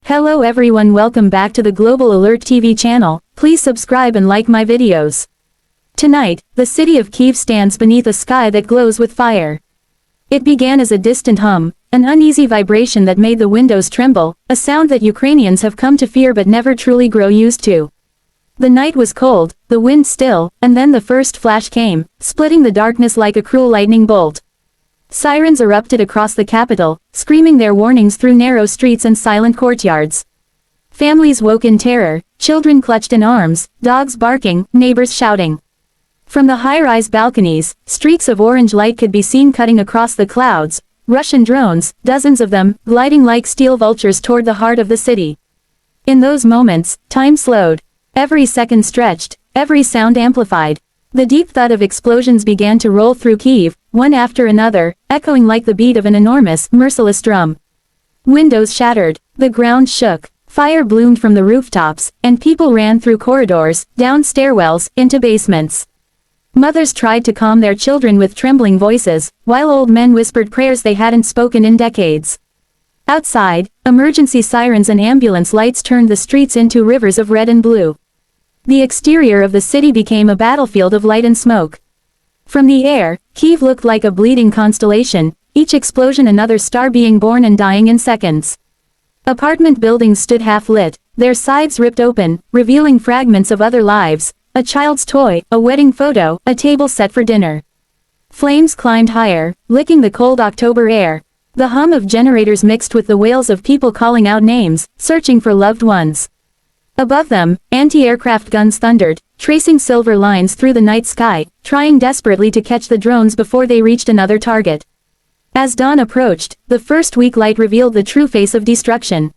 Hello everyone, welcome back to the Global Alert TV channel. Please subscribe and like my videos. Tonight, the city of Kyiv stands beneath a sky that glows with fire. It began as a distant hum, an uneasy vibration that made the windows tremble, a sound that Ukrainians have come to fear but never truly grow used to. The night was cold, the wind still, and then the first flash came, splitting the darkness like a cruel lightning bolt. Sirens erupted across the capital, screaming their warnings through narrow streets and silent courtyards. Families woke in terror, children clutched in arms, dogs barking, neighbors shouting. From the high-rise balconies, streaks of orange light could be seen cutting across the clouds, Russian drones, dozens of them, gliding like steel vultures toward the heart of the city. In those moments, time slowed. Every second stretched, every sound amplified. The deep thud of explosions began to roll through Kyiv, one after another, echoing like the beat of an enormous, merciless drum. Windows shattered, the ground shook, fire bloomed from the rooftops, and people ran through corridors, down stairwells, into basements. Mothers tried to calm their children with trembling voices, while old men whispered prayers they hadn't spoken in decades. Outside, emergency sirens and ambulance lights turned the streets into rivers of red and blue. The exterior of the city became a battlefield of light and smoke. From the air, Kyiv looked like a bleeding constellation, each explosion another star being born and dying in seconds. Apartment buildings stood half-lit, their sides ripped open, revealing fragments of other lives, a child's toy, a wedding photo, a table set for dinner. Flames climbed higher, licking the cold October air. The hum of generators mixed with the wails of people calling out names, searching for loved ones. Above them, anti-aircraft guns thundered, tracing silver lines through the night sky, trying desperately to catch the drones before they reached another target. As dawn approached, the first weak light revealed the true face of destruction.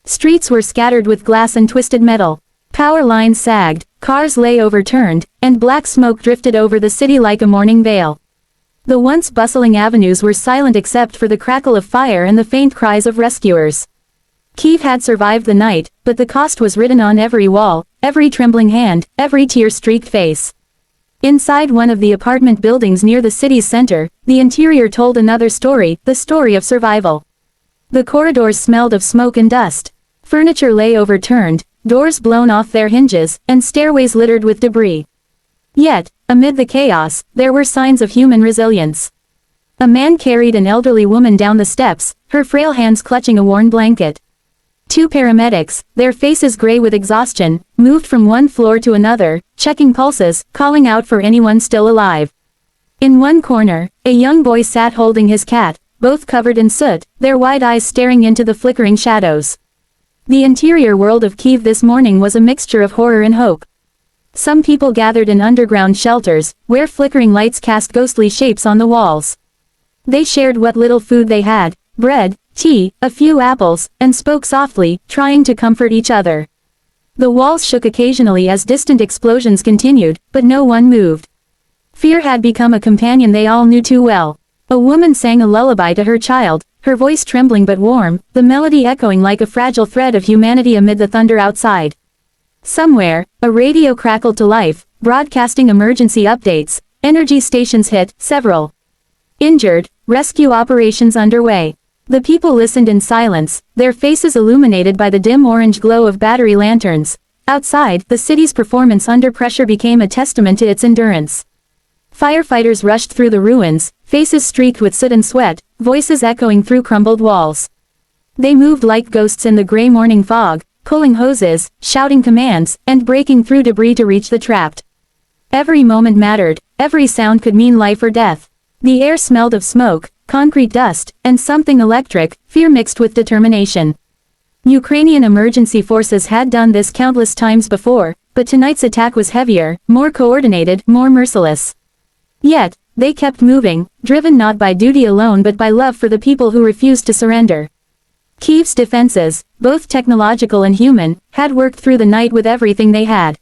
Streets were scattered with glass and twisted metal. Power lines sagged, cars lay overturned, and black smoke drifted over the city like a morning veil. The once bustling avenues were silent except for the crackle of fire and the faint cries of rescuers. Kyiv had survived the night, but the cost was written on every wall, every trembling hand, every tear-streaked face. Inside one of the apartment buildings near the city's center, the interior told another story, the story of survival. The corridors smelled of smoke and dust. Furniture lay overturned, doors blown off their hinges, and stairways littered with debris. Yet, amid the chaos, there were signs of human resilience. A man carried an elderly woman down the steps, her frail hands clutching a worn blanket. Two paramedics, their faces gray with exhaustion, moved from one floor to another, checking pulses, calling out for anyone still alive. In one corner, a young boy sat holding his cat, both covered in soot, their wide eyes staring into the flickering shadows. The interior world of Kyiv this morning was a mixture of horror and hope. Some people gathered in underground shelters, where flickering lights cast ghostly shapes on the walls. They shared what little food they had, bread, tea, a few apples, and spoke softly, trying to comfort each other. The walls shook occasionally as distant explosions continued, but no one moved. Fear had become a companion they all knew too well. A woman sang a lullaby to her child, her voice trembling but warm, the melody echoing like a fragile thread of humanity amid the thunder outside. Somewhere, a radio crackled to life, broadcasting emergency updates. Energy stations hit, several injured, rescue operations underway. The people listened in silence, their faces illuminated by the dim orange glow of battery lanterns. Outside, the city's performance under pressure became a testament to its endurance. Firefighters rushed through the ruins, faces streaked with soot and sweat, voices echoing through crumbled walls. They moved like ghosts in the gray morning fog, pulling hoses, shouting commands, and breaking through debris to reach the trapped. Every moment mattered, every sound could mean life or death. The air smelled of smoke, concrete dust, and something electric, fear mixed with determination. Ukrainian emergency forces had done this countless times before, but tonight's attack was heavier, more coordinated, more merciless. Yet, they kept moving, driven not by duty alone but by love for the people who refused to surrender. Kyiv's defenses, both technological and human, had worked through the night with everything they had.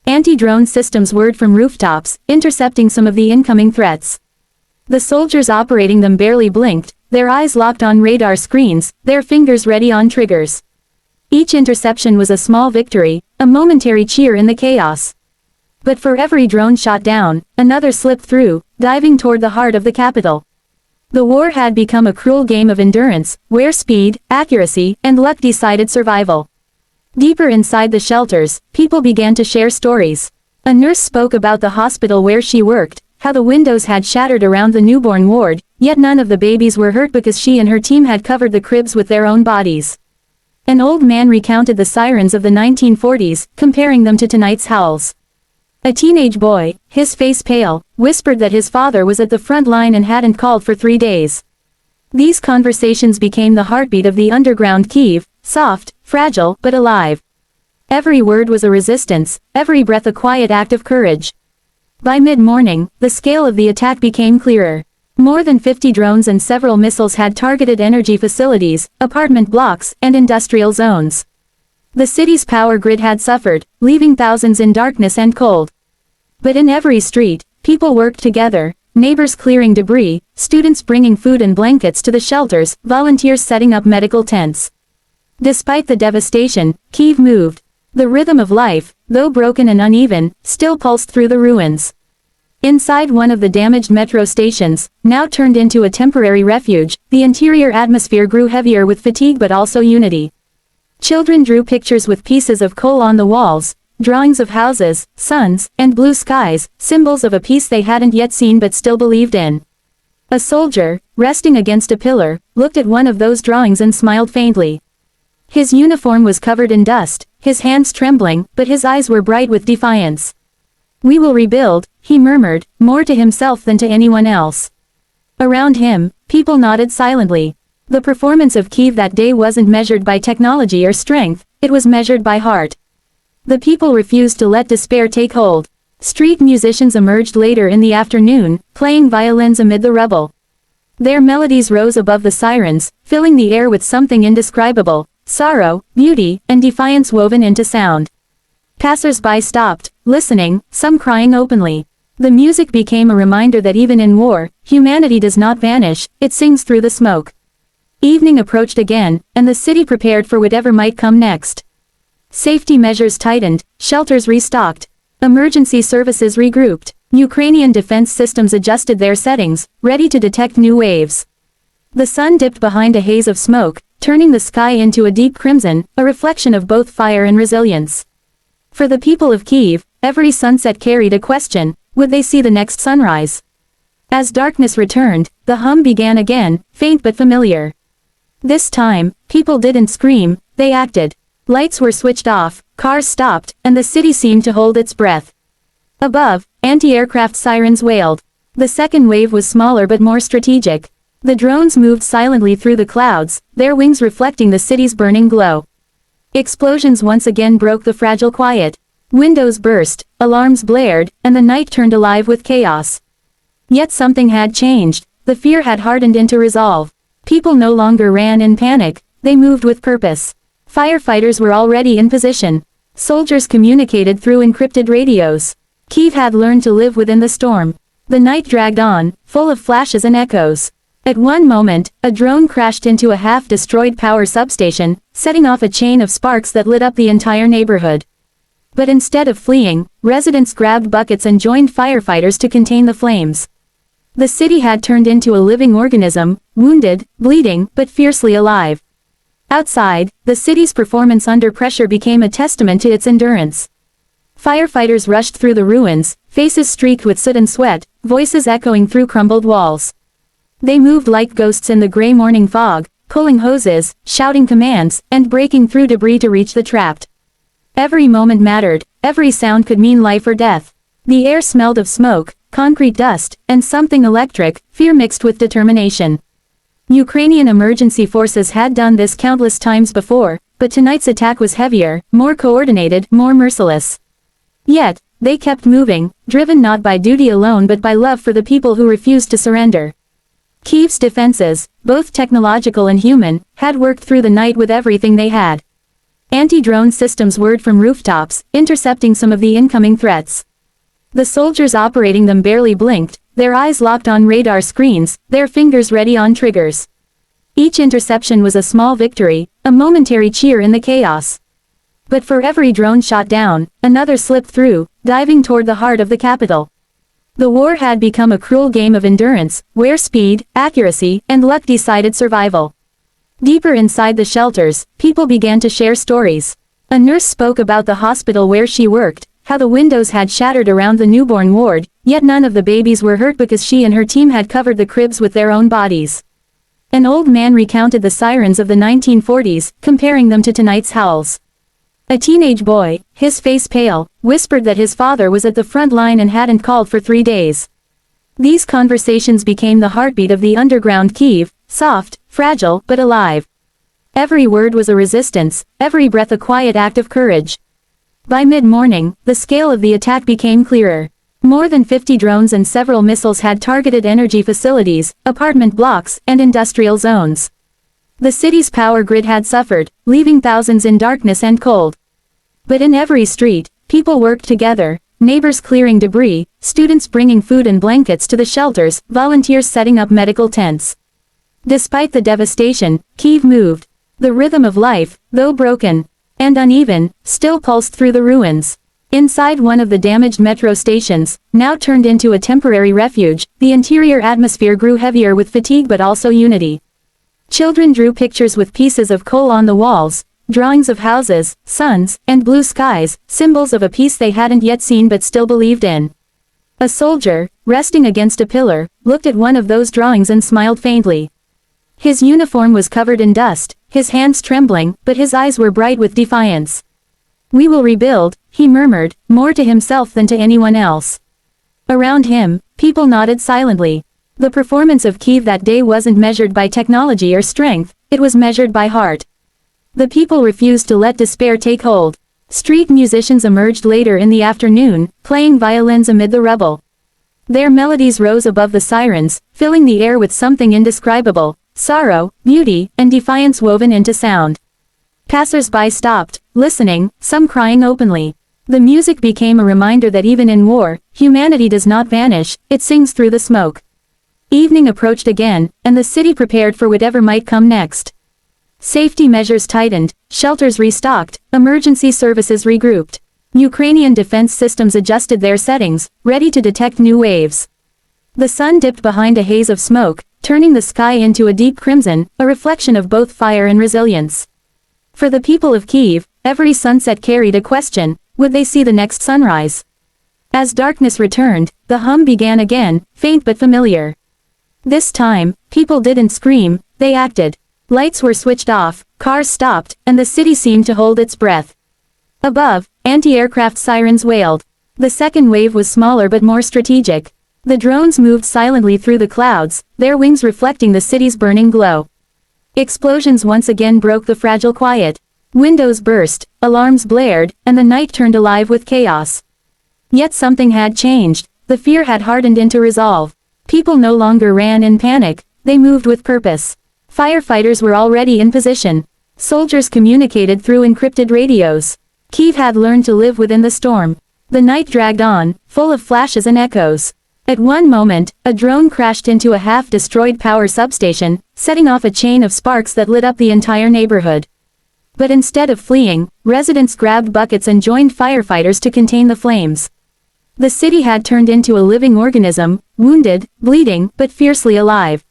Anti-drone systems whirred from rooftops, intercepting some of the incoming threats. The soldiers operating them barely blinked, their eyes locked on radar screens, their fingers ready on triggers. Each interception was a small victory, a momentary cheer in the chaos. But for every drone shot down, another slipped through, diving toward the heart of the capital. The war had become a cruel game of endurance, where speed, accuracy, and luck decided survival. Deeper inside the shelters, people began to share stories. A nurse spoke about the hospital where she worked, how the windows had shattered around the newborn ward, yet none of the babies were hurt because she and her team had covered the cribs with their own bodies. An old man recounted the sirens of the 1940s, comparing them to tonight's howls. A teenage boy, his face pale, whispered that his father was at the front line and hadn't called for 3 days. These conversations became the heartbeat of the underground Kyiv, soft, fragile, but alive. Every word was a resistance, every breath a quiet act of courage. By mid-morning, the scale of the attack became clearer. More than 50 drones and several missiles had targeted energy facilities, apartment blocks, and industrial zones. The city's power grid had suffered, leaving thousands in darkness and cold. But in every street, people worked together, neighbors clearing debris, students bringing food and blankets to the shelters, volunteers setting up medical tents. Despite the devastation, Kyiv moved. The rhythm of life, though broken and uneven, still pulsed through the ruins. Inside one of the damaged metro stations, now turned into a temporary refuge, the interior atmosphere grew heavier with fatigue but also unity. Children drew pictures with pieces of coal on the walls, drawings of houses, suns, and blue skies, symbols of a peace they hadn't yet seen but still believed in. A soldier, resting against a pillar, looked at one of those drawings and smiled faintly. His uniform was covered in dust, his hands trembling, but his eyes were bright with defiance. "We will rebuild," he murmured, more to himself than to anyone else. Around him, people nodded silently. The performance of Kyiv that day wasn't measured by technology or strength, it was measured by heart. The people refused to let despair take hold. Street musicians emerged later in the afternoon, playing violins amid the rubble. Their melodies rose above the sirens, filling the air with something indescribable, sorrow, beauty, and defiance woven into sound. Passers-by stopped, listening, some crying openly. The music became a reminder that even in war, humanity does not vanish, it sings through the smoke. Evening approached again, and the city prepared for whatever might come next. Safety measures tightened, shelters restocked, emergency services regrouped, Ukrainian defense systems adjusted their settings, ready to detect new waves. The sun dipped behind a haze of smoke, turning the sky into a deep crimson, a reflection of both fire and resilience. For the people of Kyiv, every sunset carried a question: would they see the next sunrise? As darkness returned, the hum began again, faint but familiar. This time, people didn't scream, they acted. Lights were switched off, cars stopped, and the city seemed to hold its breath. Above, anti-aircraft sirens wailed. The second wave was smaller but more strategic. The drones moved silently through the clouds, their wings reflecting the city's burning glow. Explosions once again broke the fragile quiet. Windows burst, alarms blared, and the night turned alive with chaos. Yet something had changed. The fear had hardened into resolve. People no longer ran in panic, they moved with purpose. Firefighters were already in position. Soldiers communicated through encrypted radios. Kyiv had learned to live within the storm. The night dragged on, full of flashes and echoes. At one moment, a drone crashed into a half-destroyed power substation, setting off a chain of sparks that lit up the entire neighborhood. But instead of fleeing, residents grabbed buckets and joined firefighters to contain the flames. The city had turned into a living organism, wounded, bleeding, but fiercely alive. Outside, the city's performance under pressure became a testament to its endurance. Firefighters rushed through the ruins, faces streaked with soot and sweat, voices echoing through crumbled walls. They moved like ghosts in the gray morning fog, pulling hoses, shouting commands, and breaking through debris to reach the trapped. Every moment mattered, every sound could mean life or death. The air smelled of smoke, concrete dust, and something electric, fear mixed with determination. Ukrainian emergency forces had done this countless times before, but tonight's attack was heavier, more coordinated, more merciless. Yet, they kept moving, driven not by duty alone but by love for the people who refused to surrender. Kyiv's defenses, both technological and human, had worked through the night with everything they had. Anti-drone systems whirred from rooftops, intercepting some of the incoming threats. The soldiers operating them barely blinked, their eyes locked on radar screens, their fingers ready on triggers. Each interception was a small victory, a momentary cheer in the chaos. But for every drone shot down, another slipped through, diving toward the heart of the capital. The war had become a cruel game of endurance, where speed, accuracy, and luck decided survival. Deeper inside the shelters, people began to share stories. A nurse spoke about the hospital where she worked, how the windows had shattered around the newborn ward, yet none of the babies were hurt because she and her team had covered the cribs with their own bodies. An old man recounted the sirens of the 1940s, comparing them to tonight's howls. A teenage boy, his face pale, whispered that his father was at the front line and hadn't called for 3 days. These conversations became the heartbeat of the underground Kyiv, soft, fragile, but alive. Every word was a resistance, every breath a quiet act of courage. By mid-morning, the scale of the attack became clearer. More than 50 drones and several missiles had targeted energy facilities, apartment blocks, and industrial zones. The city's power grid had suffered, leaving thousands in darkness and cold. But in every street, people worked together, neighbors clearing debris, students bringing food and blankets to the shelters, volunteers setting up medical tents. Despite the devastation, Kyiv moved. The rhythm of life, though broken and uneven, still pulsed through the ruins. Inside one of the damaged metro stations, now turned into a temporary refuge, the interior atmosphere grew heavier with fatigue but also unity. Children drew pictures with pieces of coal on the walls, drawings of houses, suns, and blue skies, symbols of a peace they hadn't yet seen but still believed in. A soldier, resting against a pillar, looked at one of those drawings and smiled faintly. His uniform was covered in dust, his hands trembling, but his eyes were bright with defiance. "We will rebuild," he murmured, more to himself than to anyone else. Around him, people nodded silently. The performance of Kyiv that day wasn't measured by technology or strength, it was measured by heart. The people refused to let despair take hold. Street musicians emerged later in the afternoon, playing violins amid the rubble. Their melodies rose above the sirens, filling the air with something indescribable, sorrow, beauty, and defiance woven into sound. Passers-by stopped, listening, some crying openly. The music became a reminder that even in war, humanity does not vanish, it sings through the smoke. Evening approached again, and the city prepared for whatever might come next. Safety measures tightened, shelters restocked, emergency services regrouped. Ukrainian defense systems adjusted their settings, ready to detect new waves. The sun dipped behind a haze of smoke, turning the sky into a deep crimson, a reflection of both fire and resilience. For the people of Kyiv, every sunset carried a question: would they see the next sunrise? As darkness returned, the hum began again, faint but familiar. This time, people didn't scream, they acted. Lights were switched off, cars stopped, and the city seemed to hold its breath. Above, anti-aircraft sirens wailed. The second wave was smaller but more strategic. The drones moved silently through the clouds, their wings reflecting the city's burning glow. Explosions once again broke the fragile quiet. Windows burst, alarms blared, and the night turned alive with chaos. Yet something had changed. The fear had hardened into resolve. People no longer ran in panic, they moved with purpose. Firefighters were already in position. Soldiers communicated through encrypted radios. Kyiv had learned to live within the storm. The night dragged on, full of flashes and echoes. At one moment, a drone crashed into a half-destroyed power substation, setting off a chain of sparks that lit up the entire neighborhood. But instead of fleeing, residents grabbed buckets and joined firefighters to contain the flames. The city had turned into a living organism, wounded, bleeding, but fiercely alive.